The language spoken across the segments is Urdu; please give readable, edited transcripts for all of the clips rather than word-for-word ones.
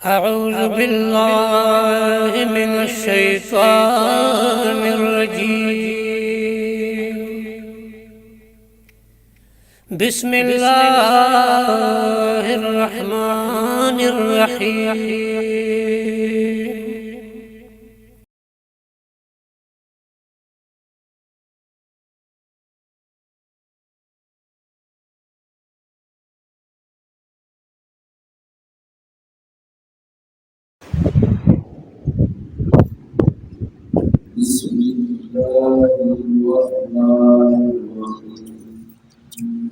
أعوذ بالله من الشيطان الرجيم. بسم الله الرحمن الرحيم. بسم الله الرحمن الرحيم.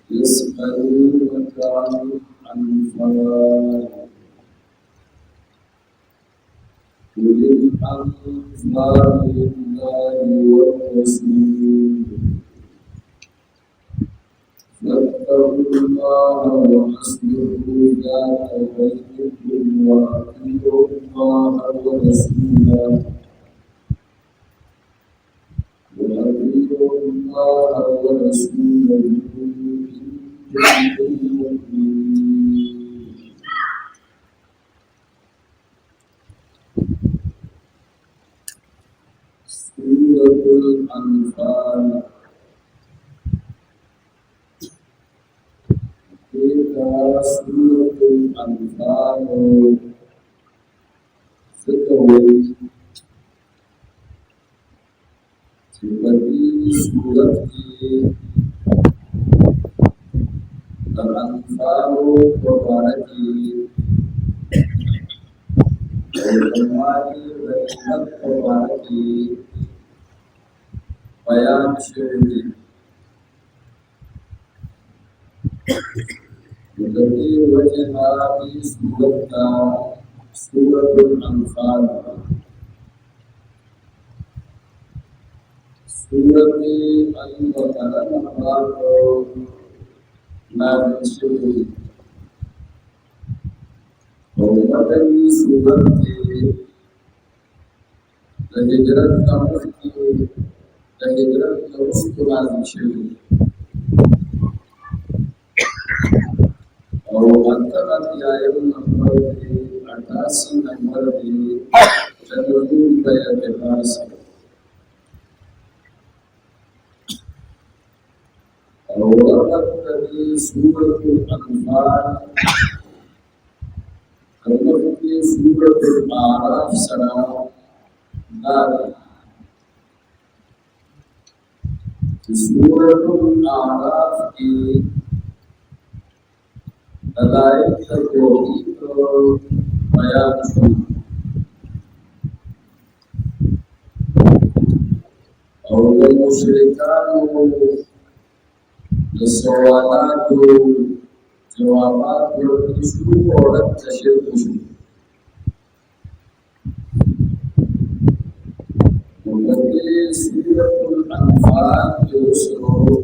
يسألونك عن الأنفال قل الأنفال لله والرسول فاتقوا الله وأصلحوا ذات بينكم وأطيعوا الله ورسوله إن كنتم مؤمنين. سورة الأنفال. سورة الأنفال ستوي seperti surat Al-Anfal Mubaraki Al-Amali Al Mubaraki Bayan Syuri seperti wajah Nabi Surat Al-Anfal. Surat Al-Anfal Nabi Syuri Mubaraki Surat Al-Hijrat Al-Mufti Al-Hijrat Al-Mufti Nabi Syuri antara ayat nomor 88 nomor di cenderung bayar bebas. Awal dari suratul Anfal, kemudian suratul Araf serta dari suratul Araf di dalail tauhid bayan awal musyrikan soalatu jawabat isu orang tasyrik kemudian suratul Anfal yusur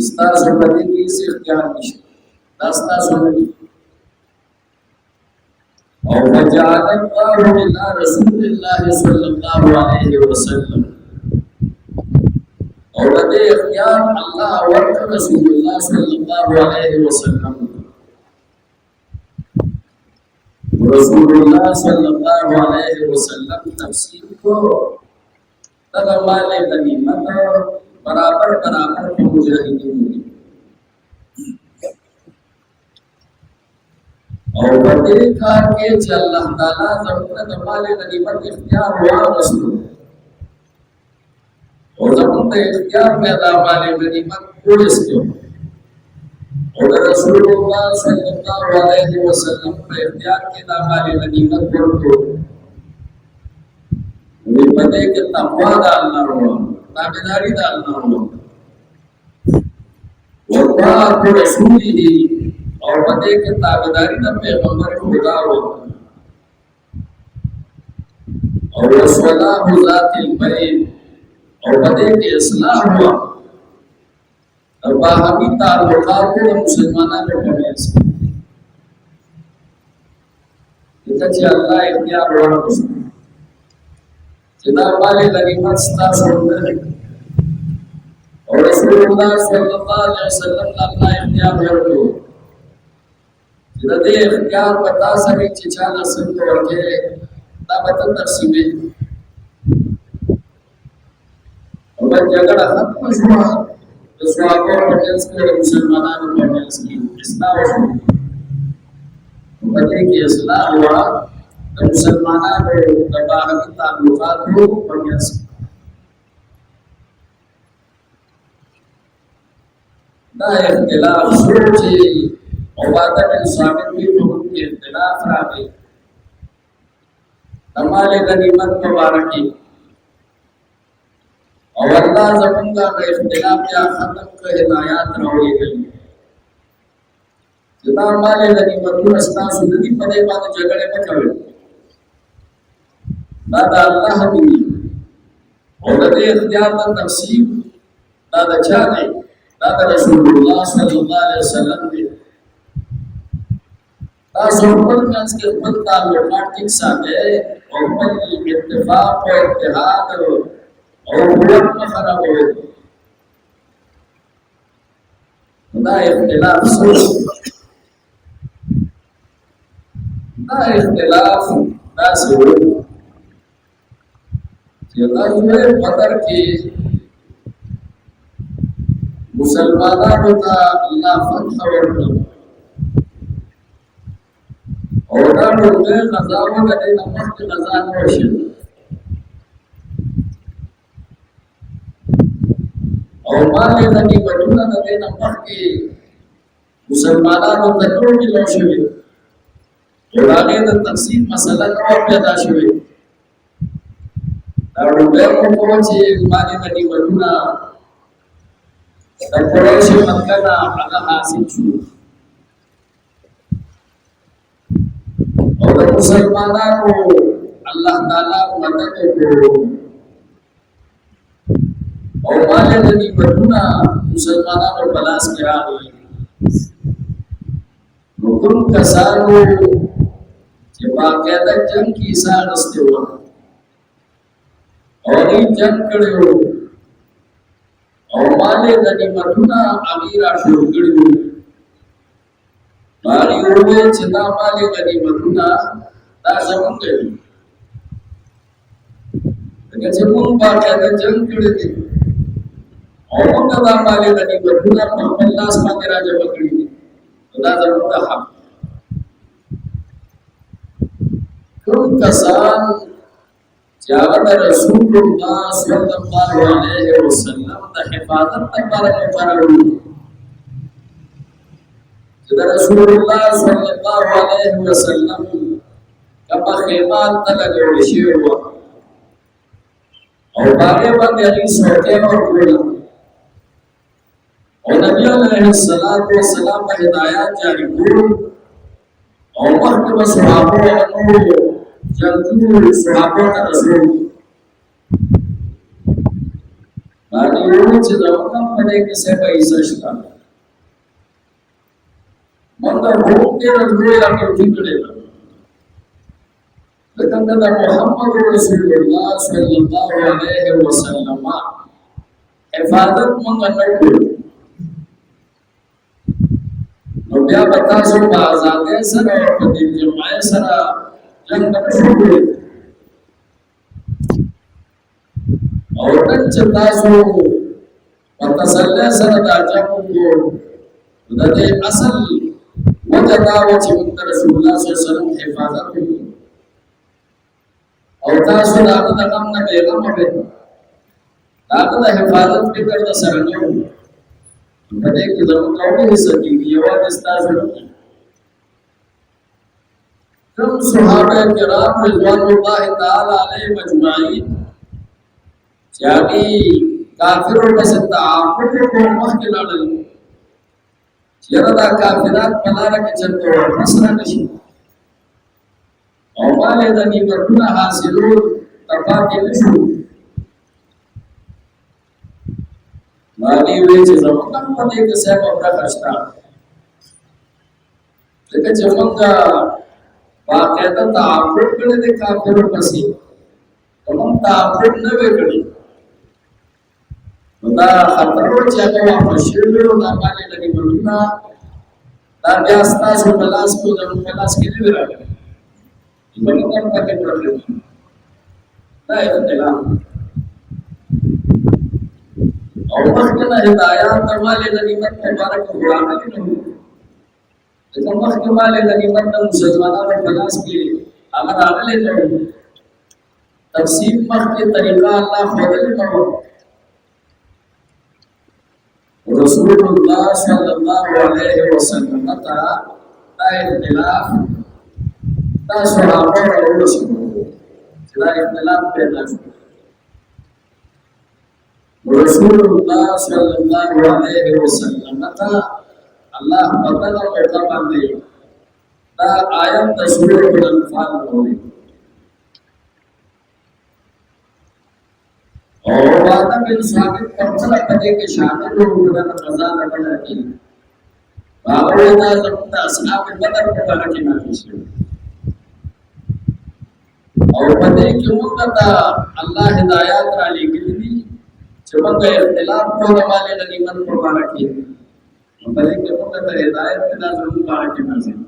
استاسو بدی کی سے اختیار نشته داستاسو بدی او فجعل الله الى رسول الله صلی الله علیه وسلم او بدی اختیار الله ورک رسول الله صلی الله علیه وسلم رسول الله صلی الله علیه وسلم تفسیر کو تغمال غنیمت برابر برابر مجاہدین اور بدے کار کے چې الله تعالی زموږ د مال غنیمت اختیار ورسول او زموږ د اختیار میں د مال غنیمت پولیس کیو اور رسول الله صلی الله علیه وسلم په اختیار کې د مال غنیمت ورکو وی پدې کې تقوا د الله ورو تابعداري د الله ورو وطاعت رسوله اور پدې کې تابعداري د پیغمبر خدا ورو اور صلاح ذات البین اور پدې کې اصلاح ہوا اور باہمی تعلقات کو مسلمانانو په منځ کې چې الله اختیار ورکړي چې دا مال غنیمت ستاسو دی او رسول الله صلی الله علیه وسلم الله اختیار ورکړي چې دا دې اختیار پتا سره چې چا نصیب ورکړي دا به تقسیمې او جګړه ختم شوه د صحابه په منځ کې مسلمانانو په منځ کې اصلاح وشوه په دې کې اصلاح هوا مسلمانانو د باهمي تعلقاتو په منځ دا اختلاف سوچ او باطن ثابت وي په کې اختلاف راغی تمال غنیمت مبارکي او الله زمونږه د اختلاف یا ختم کړه هدایت راوړي چې دا مال غنیمتونه ستاسو د دې په دې باندې جګړه نه کوي دا د الله دی او د دې اختیار د تفسیر دا د چا دی دا د رسول الله صلی الله علیه وسلم دی تاسو په منځ کې خپل تعلقات ټیک ساتئ او خپل اتفاق او اتحاد او قوت خرابوي دا اختلاف سوچ دا اختلاف دا سوچ چې غزوه بدر کې مسلمانانو ته الله فتح ورکړ او دا ټول غزاونه د نمک غزا نه وشي او مال غنیمتونه د نمک کې مسلمانانو ته ټول ملو شوی او هغه د تقسیم مسله نو پیدا شوی دا ډېر کوم چې مال غنیمتونه د قریش مکه نه هغه حاصل شو اور مسلمانانو الله تعالی مدد وکړو او مال غنیمتونه مسلمانانو په لاس کې راغلي کوم کسانو چې باقاعده جنگ کې حصہ غوښتي وو او یې جنگ کړو او مال غنیمتونه امیر شروع کړو باندې وروي چې دا مال غنیمتونه دا زمونږ دي دغه چې موږ باقاعده جنگ کړی دي او موږ دا مال غنیمتونه په خپل لاس باندې راځو کړی دي دا زموږ حق کوم کسان چې هغه رسول الله صلی الله علیه وسلم د حفاظت لپاره مقرر دي چې رسول الله صلی الله علیه وسلم کما خیمات ته لګول شي او باندې باندې هغه سوته ورکړل او نبی علیہ الصلوۃ والسلام په هدایت جاری کړو او وخت صحابه او جنگجو صحابه ته رسول باندې یو چې زموږ په دې کې څه پیسې شته موږ هم دې رضوي راکړي کړي لکه دا محمد رسول الله صلی الله علیه وسلم حفاظت موږ نه کړو نو بیا به تاسو په ازادۍ سره په دې جماعت سره جنګ وکړئ او نن چې تاسو په تسلی سره دا جنګ وکړو د دې اصل وجه دا و چې موږ رسول الله صلی الله علیه وسلم حفاظت وکړو او تاسو دا د غم نه بیغمه وئ دا د حفاظت فکر د سره نه وو په دې کې زموږ قومي حصہ کېږي یوازې ستاسو کوم صحابه کرام رضوان الله تعالی علیهم اجمعین چې هغه کافرو په تعامل کوم مخکې لاړل چې دا کافرات په لار کې چرته ورسره نشي او مالې د نیمګړتیا حاصلو تپاتې نشو باندې وی چې زموږ په دې کې څه په راښتا لکه چې موږ باقاعده تعامل کړی د کافرو پسې کوم تعامل نه وکړي دا خطر چې هغه مشهور نه باندې د نیمګړتیا دا بیا ستاسو په لاس کې د لاس کې دی راغلی موږ هم پکې پرېږدو دا یو کلام او مخکنه هدایات مالې د نعمت مبارک قرآن کې نو چې مخکنه مالې د نعمت د مسلمانانو په لاس کې هغه راغلي نو تقسیم مخکې طریقه الله خورلې نو رسول الله صلی الله علیه وسلم ته دا اختلاف دا صحابه ورسول چې دا اختلاف پیدا شو رسول الله صلی الله علیه وسلم ته الله بدل او قربان دی دا آیت د سورۃ الانفال وایي او واده بن ثابت پرڅه پدې کې شامل وو د قضا نه کړی باور دا د اصحاب بدر په اړه کې نازل شو او پدې کې موږ ته الله هدایت را لګېږي چې موږ اختلاف کوو والے د نیمن په اړه کې نو پدې کې موږ ته هدایت نه ضرور اړه کې نازل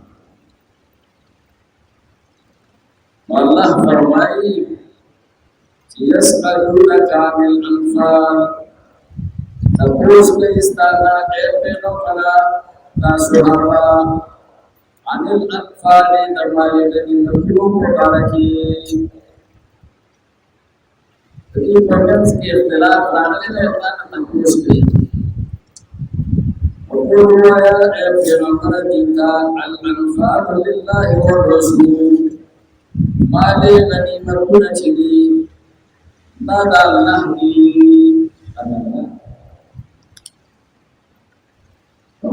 الله فرمایي يسألونك عن الأنفال تقوس كيستانا ايبنا فلا تاسوهما عن الأنفال درمالي لدي مطلوب مباركي تقوی پرگنس کی اختلاف راگلے لیتانا تقوس کی وقلوا يا ايبنا فرديتا الأنفال لله والرسول مالي لدي مرمون چلی دا الله دی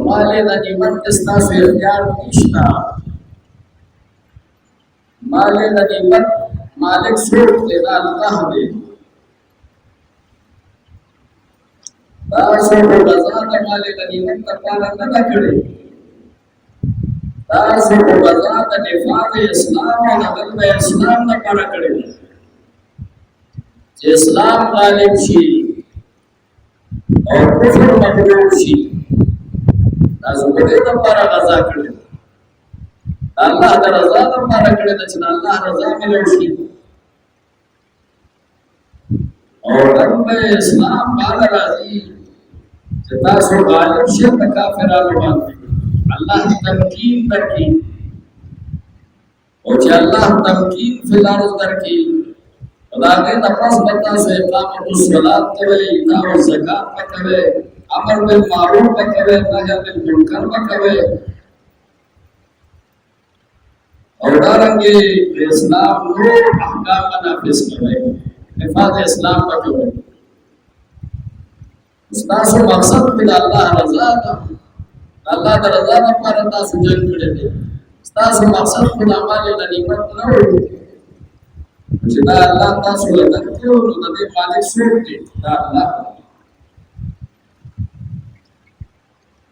مالې د نیمت تاسو اختیار نشتا مالې د نیمت مالک څوک دی دا الله دی تاسو په غزا د مالې د نیمت لپاره نه کړی تاسو په غزا د دفاع د اسلام او د اسلام لپاره کړی اسلام غالب شي او کفر مغلوب شي تاسو په دې لپاره غزا کړئ الله د رضا لپاره کړئ چې الله رضا ملو شي او رب اسلام باندې راځي چې تاسو غالب شئ په کافرانو باندې الله تمکین درکړي او چې الله تمکین فلارز درکړي خدای دې پس بتا سے اقامت الصلاۃ کوي ایتاء الزکات کوي امر بالمعروف کوي نهی عن المنکر کوي اور دارنګي اسلام نو احکام نافذ کوي حفاظت اسلام کوي تاسو مقصد د الله رضا ده الله د رضا لپاره تاسو جنګ کړی دی تاسو مقصد د اعمال د نعمت نه وي چې دا الله تاسو له درکو نو د دې مالک څوک دی دا الله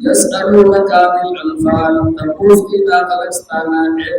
يسألونك عن الأنفال تقول إذا خلقتنا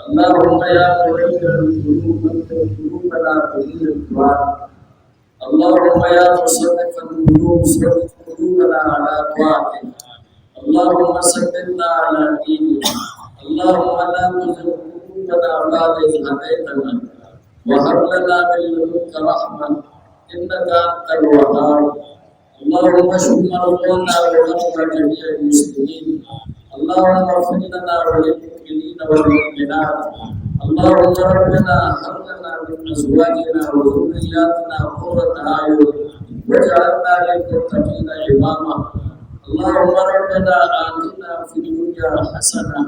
اللهم يا مغفر الذنوب اغفر ذنوبنا بنور القرآن اللهم يا مصرف القلوب صرف قلوبنا على طاعتك اللهم ثبتنا على دينك اللهم لا تزغ قلوبنا بعد إذ هديتنا وهب لنا من لدنك رحمة إنك أنت الوهاب اللهم اشف مرضانا ومرضى جميع المسلمين اللهم اغفر لنا وللمؤمنين والمؤمنات. اللهم ربنا هب لنا من ازواجنا وذرياتنا قرة اعين واجعلنا للمتقين اماما. اللهم ربنا آتنا في الدنيا حسنة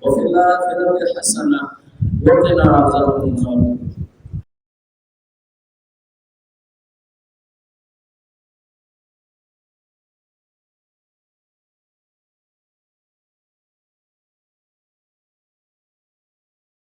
وفي الآخرة حسنة وقنا عذاب النار.